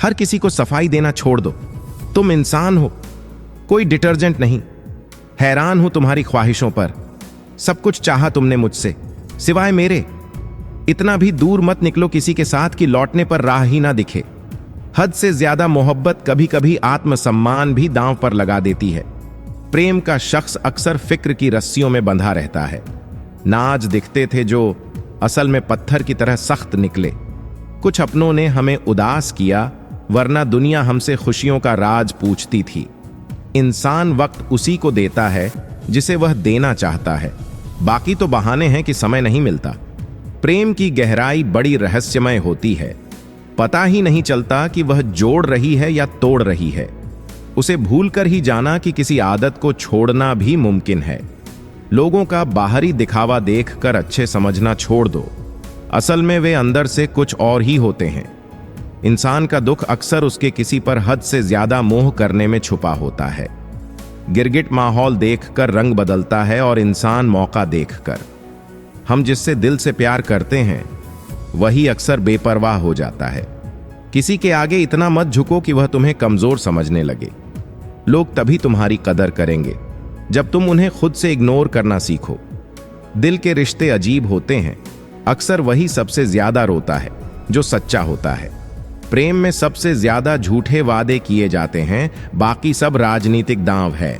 हर किसी को सफाई देना छोड़ दो। तुम इंसान हो, कोई डिटर्जेंट नहीं। हैरान हूं तुम्हारी ख्वाहिशों पर। सब कुछ चाहा तुमने मुझसे, सिवाय मेरे। इतना भी दूर मत निकलो किसी के साथ कि लौटने पर राह ही ना दिखे। हद से ज्यादा मोहब्बत कभी कभी आत्मसम्मान भी दांव पर लगा देती है। प्रेम का शख्स अक्सर फिक्र की रस्सियों में बंधा रहता है। नाज दिखते थे जो असल में पत्थर की तरह सख्त निकले। कुछ अपनों ने हमें उदास किया, वरना दुनिया हमसे खुशियों का राज पूछती थी। इंसान वक्त उसी को देता है जिसे वह देना चाहता है। बाकी तो बहाने हैं कि समय नहीं मिलता। प्रेम की गहराई बड़ी रहस्यमय होती है। पता ही नहीं चलता कि वह जोड़ रही है या तोड़ रही है। उसे भूलकर ही जाना कि किसी आदत को छोड़ना भी मुमकिन है। लोगों का बाहरी दिखावा देखकर अच्छे समझना छोड़ दो। असल में वे अंदर से कुछ और ही होते हैं। इंसान का दुख अक्सर उसके किसी पर हद से ज्यादा मोह करने में छुपा होता है। गिरगिट माहौल देखकर रंग बदलता है और इंसान मौका देखकर। हम जिससे दिल से प्यार करते हैं वही अक्सर बेपरवाह हो जाता है। किसी के आगे इतना मत झुको कि वह तुम्हें कमजोर समझने लगे। लोग तभी तुम्हारी कदर करेंगे जब तुम उन्हें खुद से इग्नोर करना सीखो। दिल के रिश्ते अजीब होते हैं। अक्सर वही सबसे ज्यादा रोता है जो सच्चा होता है। प्रेम में सबसे ज्यादा झूठे वादे किए जाते हैं, बाकी सब राजनीतिक दांव है।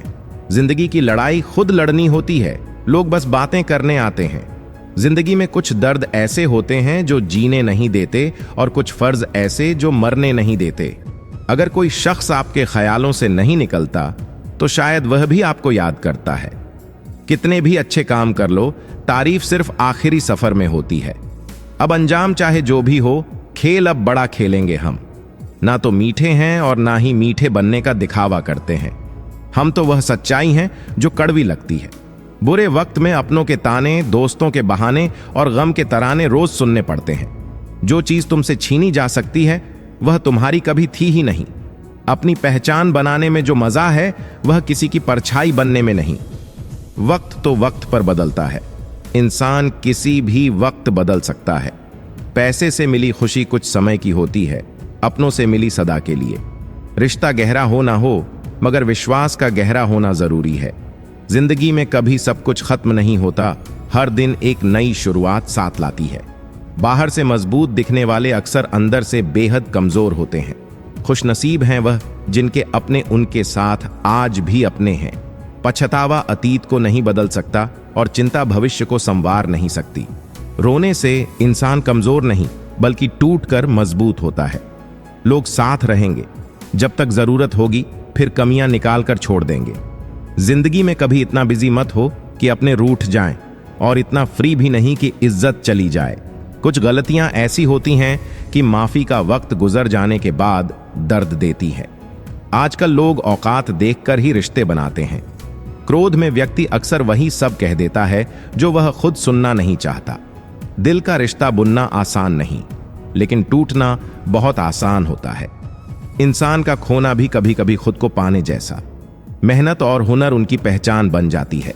जिंदगी की लड़ाई खुद लड़नी होती है, लोग बस बातें करने आते हैं। जिंदगी में कुछ दर्द ऐसे होते हैं जो जीने नहीं देते और कुछ फर्ज ऐसे जो मरने नहीं देते। अगर कोई शख्स आपके ख्यालों से नहीं निकलता तो शायद वह भी आपको याद करता है। कितने भी अच्छे काम कर लो, तारीफ सिर्फ आखिरी सफर में होती है। अब अंजाम चाहे जो भी हो, खेल अब बड़ा खेलेंगे हम। ना तो मीठे हैं और ना ही मीठे बनने का दिखावा करते हैं। हम तो वह सच्चाई हैं जो कड़वी लगती है। बुरे वक्त में अपनों के ताने, दोस्तों के बहाने और गम के तराने रोज सुनने पड़ते हैं। जो चीज तुमसे छीनी जा सकती है वह तुम्हारी कभी थी ही नहीं। अपनी पहचान बनाने में जो मजा है वह किसी की परछाई बनने में नहीं। वक्त तो वक्त पर बदलता है। इंसान किसी भी वक्त बदल सकता है। पैसे से मिली खुशी कुछ समय की होती है, अपनों से मिली सदा के लिए। रिश्ता गहरा हो ना हो, मगर विश्वास का गहरा होना जरूरी है। जिंदगी में कभी सब कुछ खत्म नहीं होता। हर दिन एक नई शुरुआत साथ लाती है। बाहर से मजबूत दिखने वाले अक्सर अंदर से बेहद कमजोर होते हैं। खुशनसीब हैं वह जिनके अपने उनके साथ आज भी अपने हैं। पछतावा अतीत को नहीं बदल सकता और चिंता भविष्य को संवार नहीं सकती। रोने से इंसान कमजोर नहीं बल्कि टूटकर मजबूत होता है। लोग साथ रहेंगे जब तक जरूरत होगी, फिर कमियां निकाल कर छोड़ देंगे। जिंदगी में कभी इतना बिजी मत हो कि अपने रूठ जाएं और इतना फ्री भी नहीं कि इज्जत चली जाए। कुछ गलतियां ऐसी होती हैं कि माफी का वक्त गुजर जाने के बाद दर्द देती है। आजकल लोग औकात देखकर ही रिश्ते बनाते हैं। क्रोध में व्यक्ति अक्सर वही सब कह देता है जो वह खुद सुनना नहीं चाहता। दिल का रिश्ता बुनना आसान नहीं, लेकिन टूटना बहुत आसान होता है। इंसान का खोना भी कभी कभी खुद को पाने जैसा। मेहनत और हुनर उनकी पहचान बन जाती है।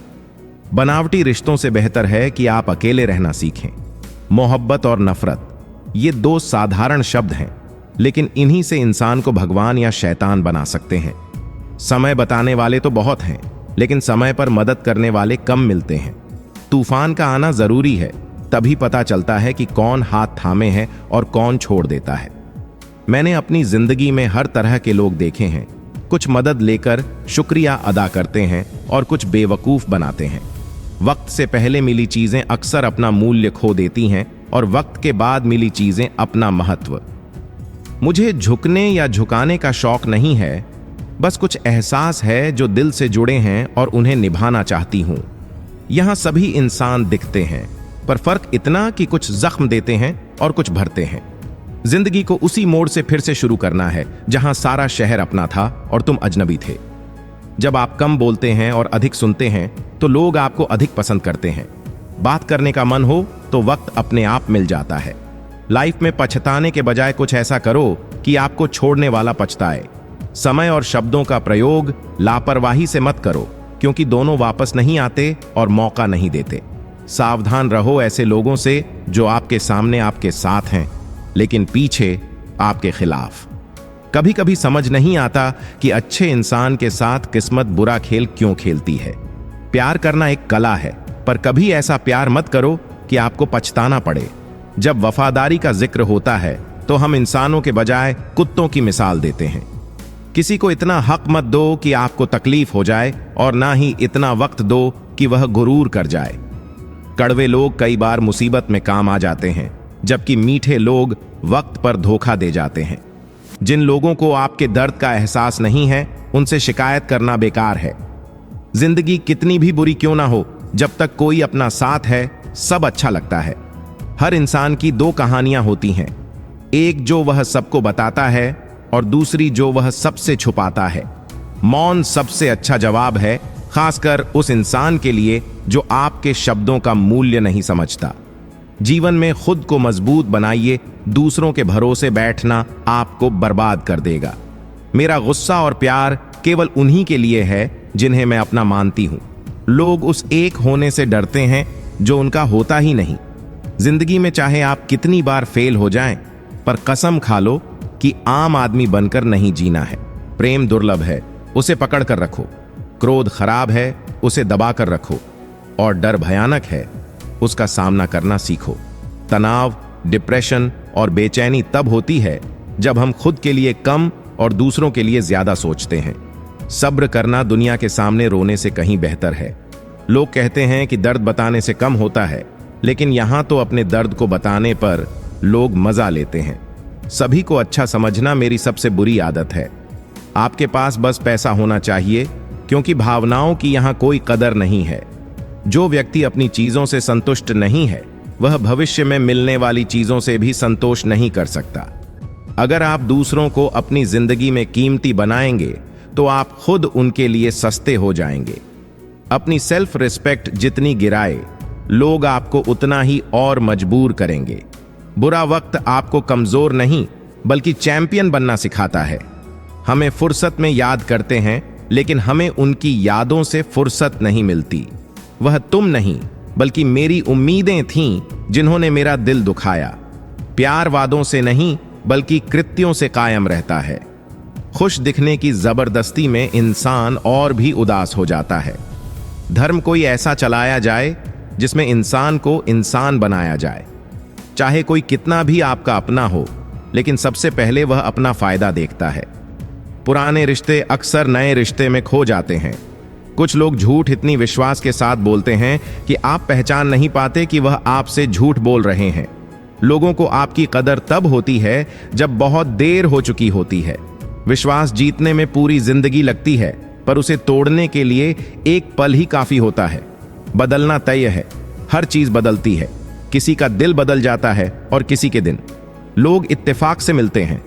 बनावटी रिश्तों से बेहतर है कि आप अकेले रहना सीखें। मोहब्बत और नफरत, ये दो साधारण शब्द हैं, लेकिन इन्हीं से इंसान को भगवान या शैतान बना सकते हैं। समय बताने वाले तो बहुत हैं, लेकिन समय पर मदद करने वाले कम मिलते हैं। तूफान का आना जरूरी है, तभी पता चलता है कि कौन हाथ थामे है और कौन छोड़ देता है। मैंने अपनी जिंदगी में हर तरह के लोग देखे हैं। कुछ मदद लेकर शुक्रिया अदा करते हैं और कुछ बेवकूफ बनाते हैं। वक्त से पहले मिली चीजें अक्सर अपना मूल्य खो देती हैं और वक्त के बाद मिली चीजें अपना महत्व। मुझे झुकने या झुकाने का शौक नहीं है, बस कुछ एहसास है जो दिल से जुड़े हैं और उन्हें निभाना चाहती हूं। यहां सभी इंसान दिखते हैं, पर फर्क इतना कि कुछ जख्म देते हैं और कुछ भरते हैं। जिंदगी को उसी मोड़ से फिर से शुरू करना है जहां सारा शहर अपना था और तुम अजनबी थे। जब आप कम बोलते हैं और अधिक सुनते हैं तो लोग आपको अधिक पसंद करते हैं। बात करने का मन हो तो वक्त अपने आप मिल जाता है। लाइफ में पछताने के बजाय कुछ ऐसा करो कि आपको छोड़ने वाला पछताए। समय और शब्दों का प्रयोग लापरवाही से मत करो, क्योंकि दोनों वापस नहीं आते और मौका नहीं देते। सावधान रहो ऐसे लोगों से जो आपके सामने आपके साथ हैं लेकिन पीछे आपके खिलाफ। कभी कभी समझ नहीं आता कि अच्छे इंसान के साथ किस्मत बुरा खेल क्यों खेलती है। प्यार करना एक कला है, पर कभी ऐसा प्यार मत करो कि आपको पछताना पड़े। जब वफादारी का जिक्र होता है तो हम इंसानों के बजाय कुत्तों की मिसाल देते हैं। किसी को इतना हक मत दो कि आपको तकलीफ हो जाए, और ना ही इतना वक्त दो कि वह गुरूर कर जाए। कड़वे लोग कई बार मुसीबत में काम आ जाते हैं, जबकि मीठे लोग वक्त पर धोखा दे जाते हैं। जिन लोगों को आपके दर्द का एहसास नहीं है, उनसे शिकायत करना बेकार है। जिंदगी कितनी भी बुरी क्यों ना हो, जब तक कोई अपना साथ है, सब अच्छा लगता है। हर इंसान की दो कहानियां होती हैं, एक जो वह सबको बताता है और दूसरी जो वह सबसे छुपाता है। मौन सबसे अच्छा जवाब है, खासकर उस इंसान के लिए जो आपके शब्दों का मूल्य नहीं समझता। जीवन में खुद को मजबूत बनाइए, दूसरों के भरोसे बैठना आपको बर्बाद कर देगा। मेरा गुस्सा और प्यार केवल उन्हीं के लिए है जिन्हें मैं अपना मानती हूं। लोग उस एक होने से डरते हैं जो उनका होता ही नहीं। जिंदगी में चाहे आप कितनी बार फेल हो जाएं, पर कसम खा लो कि आम आदमी बनकर नहीं जीना है। प्रेम दुर्लभ है, उसे पकड़ कर रखो। क्रोध खराब है, उसे दबा कर रखो। और डर भयानक है, उसका सामना करना सीखो। तनाव, डिप्रेशन और बेचैनी तब होती है जब हम खुद के लिए कम और दूसरों के लिए ज्यादा सोचते हैं। सब्र करना दुनिया के सामने रोने से कहीं बेहतर है। लोग कहते हैं कि दर्द बताने से कम होता है, लेकिन यहां तो अपने दर्द को बताने पर लोग मजा लेते हैं। सभी को अच्छा समझना मेरी सबसे बुरी आदत है। आपके पास बस पैसा होना चाहिए, क्योंकि भावनाओं की यहां कोई कदर नहीं है। जो व्यक्ति अपनी चीजों से संतुष्ट नहीं है, वह भविष्य में मिलने वाली चीजों से भी संतोष नहीं कर सकता। अगर आप दूसरों को अपनी जिंदगी में कीमती बनाएंगे, तो आप खुद उनके लिए सस्ते हो जाएंगे। अपनी सेल्फ रिस्पेक्ट जितनी गिराए, लोग आपको उतना ही और मजबूर करेंगे। बुरा वक्त आपको कमजोर नहीं, बल्कि चैंपियन बनना सिखाता है। हमें फुर्सत में याद करते हैं, लेकिन हमें उनकी यादों से फुर्सत नहीं मिलती। वह तुम नहीं, बल्कि मेरी उम्मीदें थीं जिन्होंने मेरा दिल दुखाया। प्यार वादों से नहीं, बल्कि कृत्यों से कायम रहता है। खुश दिखने की जबरदस्ती में इंसान और भी उदास हो जाता है। धर्म कोई ऐसा चलाया जाए जिसमें इंसान को इंसान बनाया जाए। चाहे कोई कितना भी आपका अपना हो, लेकिन सबसे पहले वह अपना फायदा देखता है। पुराने रिश्ते अक्सर नए रिश्ते में खो जाते हैं। कुछ लोग झूठ इतनी विश्वास के साथ बोलते हैं कि आप पहचान नहीं पाते कि वह आपसे झूठ बोल रहे हैं। लोगों को आपकी कदर तब होती है जब बहुत देर हो चुकी होती है। विश्वास जीतने में पूरी जिंदगी लगती है, पर उसे तोड़ने के लिए एक पल ही काफी होता है। बदलना तय है, हर चीज बदलती है। किसी का दिल बदल जाता है और किसी के दिन। लोग इत्तेफाक से मिलते हैं,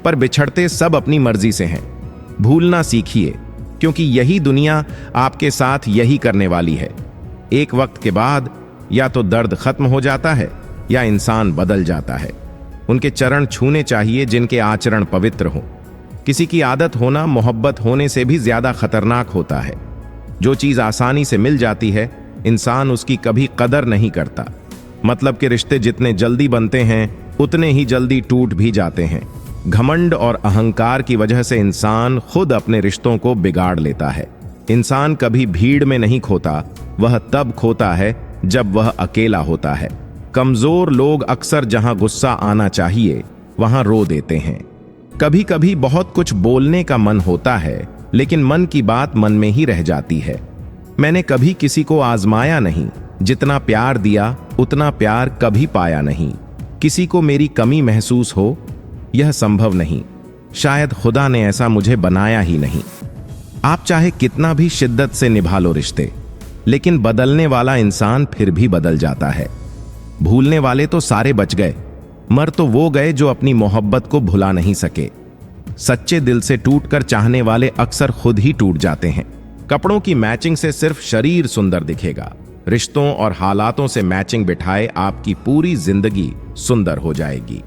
पर बिछड़ते सब अपनी मर्जी से हैं। भूलना सीखिए, क्योंकि यही दुनिया आपके साथ यही करने वाली है। एक वक्त के बाद या तो दर्द खत्म हो जाता है या इंसान बदल जाता है। उनके चरण छूने चाहिए जिनके आचरण पवित्र हो। किसी की आदत होना मोहब्बत होने से भी ज्यादा खतरनाक होता है। जो चीज आसानी से मिल जाती है, इंसान उसकी कभी कदर नहीं करता। मतलब के रिश्ते जितने जल्दी बनते हैं, उतने ही जल्दी टूट भी जाते हैं। घमंड और अहंकार की वजह से इंसान खुद अपने रिश्तों को बिगाड़ लेता है। इंसान कभी भीड़ में नहीं खोता, वह तब खोता है जब वह अकेला होता है। कमजोर लोग अक्सर जहां गुस्सा आना चाहिए, वहां रो देते हैं। कभी कभी बहुत कुछ बोलने का मन होता है, लेकिन मन की बात मन में ही रह जाती है। मैंने कभी किसी को आजमाया नहीं, जितना प्यार दिया उतना प्यार कभी पाया नहीं। किसी को मेरी कमी महसूस हो, यह संभव नहीं। शायद खुदा ने ऐसा मुझे बनाया ही नहीं। आप चाहे कितना भी शिद्दत से निभा लो रिश्ते, लेकिन बदलने वाला इंसान फिर भी बदल जाता है। भूलने वाले तो सारे बच गए, मर तो वो गए जो अपनी मोहब्बत को भुला नहीं सके। सच्चे दिल से टूटकर चाहने वाले अक्सर खुद ही टूट जाते हैं। कपड़ों की मैचिंग से सिर्फ शरीर सुंदर दिखेगा, रिश्तों और हालातों से मैचिंग बिठाए आपकी पूरी जिंदगी सुंदर हो जाएगी।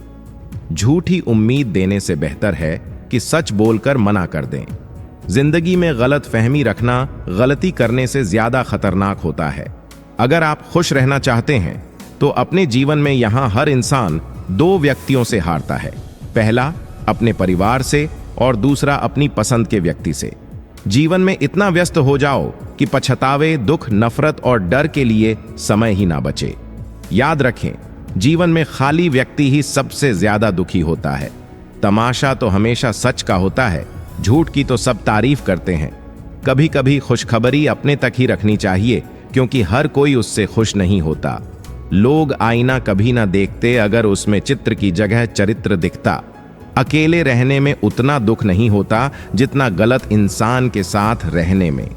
झूठी उम्मीद देने से बेहतर है कि सच बोलकर मना कर दें। जिंदगी में गलत फहमी रखना गलती करने से ज्यादा खतरनाक होता है। अगर आप खुश रहना चाहते हैं, तो अपने जीवन में यहां हर इंसान दो व्यक्तियों से हारता है। पहला, अपने परिवार से और दूसरा अपनी पसंद के व्यक्ति से। जीवन में इतना व्यस्त हो जाओ कि पछतावे, दुख, नफरत और डर के लिए समय ही ना बचे। याद रखें, जीवन में खाली व्यक्ति ही सबसे ज्यादा दुखी होता है। तमाशा तो हमेशा सच का होता है, झूठ की तो सब तारीफ करते हैं। कभी कभी खुशखबरी अपने तक ही रखनी चाहिए, क्योंकि हर कोई उससे खुश नहीं होता। लोग आईना कभी ना देखते अगर उसमें चित्र की जगह चरित्र दिखता। अकेले रहने में उतना दुख नहीं होता जितना गलत इंसान के साथ रहने में।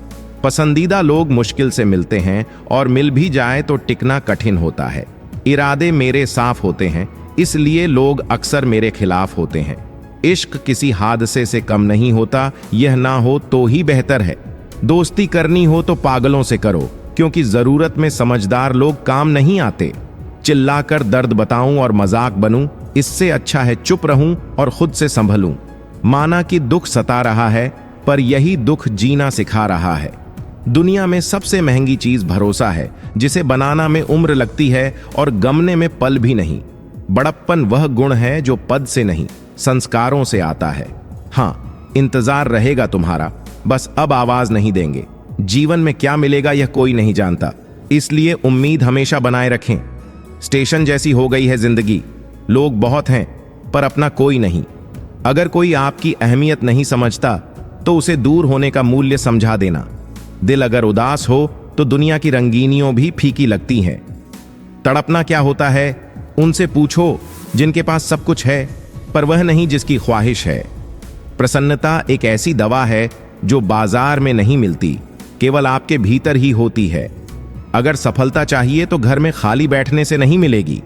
पसंदीदा लोग मुश्किल से मिलते हैं और मिल भी जाए तो टिकना कठिन होता है। इरादे मेरे साफ होते हैं, इसलिए लोग अक्सर मेरे खिलाफ होते हैं। इश्क किसी हादसे से कम नहीं होता, यह ना हो तो ही बेहतर है। दोस्ती करनी हो तो पागलों से करो, क्योंकि जरूरत में समझदार लोग काम नहीं आते। चिल्लाकर दर्द बताऊं और मजाक बनूं, इससे अच्छा है चुप रहूं और खुद से संभलूं। माना कि दुख सता रहा है, पर यही दुख जीना सिखा रहा है। दुनिया में सबसे महंगी चीज भरोसा है, जिसे बनाना में उम्र लगती है और गमने में पल भी नहीं। बड़प्पन वह गुण है जो पद से नहीं, संस्कारों से आता है। हाँ, इंतजार रहेगा तुम्हारा, बस अब आवाज नहीं देंगे। जीवन में क्या मिलेगा यह कोई नहीं जानता, इसलिए उम्मीद हमेशा बनाए रखें। स्टेशन जैसी हो गई है जिंदगी, लोग बहुत हैं पर अपना कोई नहीं। अगर कोई आपकी अहमियत नहीं समझता तो उसे दूर होने का मूल्य समझा देना। दिल अगर उदास हो तो दुनिया की रंगीनियों भी फीकी लगती हैं। तड़पना क्या होता है, उनसे पूछो जिनके पास सब कुछ है पर वह नहीं जिसकी ख्वाहिश है। प्रसन्नता एक ऐसी दवा है जो बाजार में नहीं मिलती, केवल आपके भीतर ही होती है। अगर सफलता चाहिए तो घर में खाली बैठने से नहीं मिलेगी,